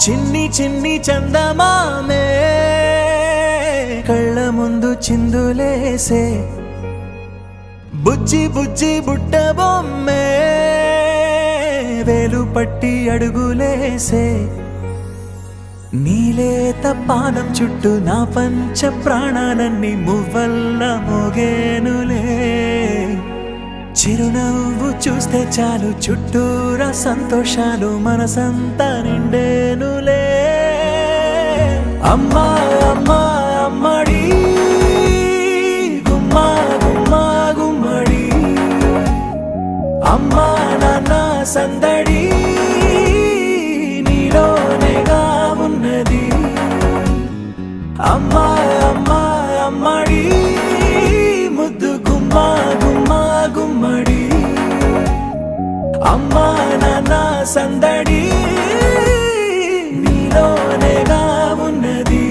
చిన్ని చిన్ని చందమామే కళ్ళ ముందు చిందులేసే బుజ్జి బుజ్జి బుట్ట బొమ్మే వేలు పట్టి అడుగులేసే నీలేత పానం చుట్టూ నా పంచ ప్రాణాలన్నీ మువ్వల్ల మోగేనులే చిరునవ్వు చూస్తే చాలు చుట్టూరా సంతోషాలు మనసంతా నిండేనులే అమ్మా అమ్మా అమ్మడి గుమ్మా గుమ్మా గుమ్మడి అమ్మా నాన్న సందడి నీలోనేగా ఉన్నది అమ్మా అమ్మా అమ్మడి ముద్దు గుమ్మా గుమ్మా గుమ్మడి అమ్మా నాన్న సందడి నీలోనేగా ఉన్నది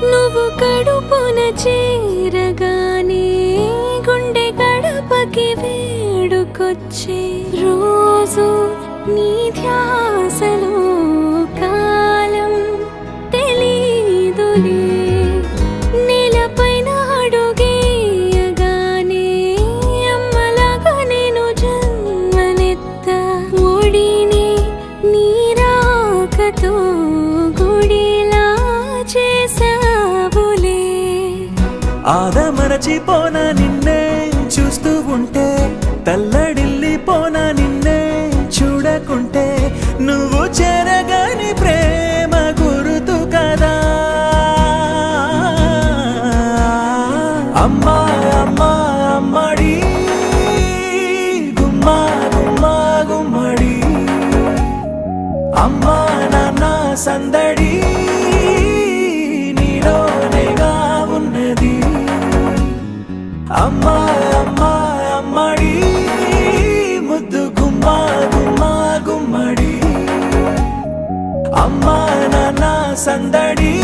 నువ్వు కడుపున చేరగానే గుండె గడపకి వేడుకొచ్చే రోజు నీ ధ్యాసలో కాలం తెలీదులే నేలపైన అడుగేయగానే అమ్మలాగా నేను జన్మనెత్త ఒడిని నీ రాకతో గుడిలా చేసావులే ఆదమరచిపోనా నిన్నే చూస్తూ ఉంటే తల్లడిల్లిపోనా నిన్నే చూడకుంటే నువ్వు చెరగని ప్రేమ గురుతు కదా అమ్మా అమ్మా అమ్మడి గుమ్మా గుమ్మా గుమ్మడి అమ్మా నాన్న సందడి నీలోనేగా ఉన్నది అమ్మా అమ్మా అమ్మడి ముద్దు గుమ్మా గుమ్మా గుమ్మడి అమ్మా నాన్న సందడి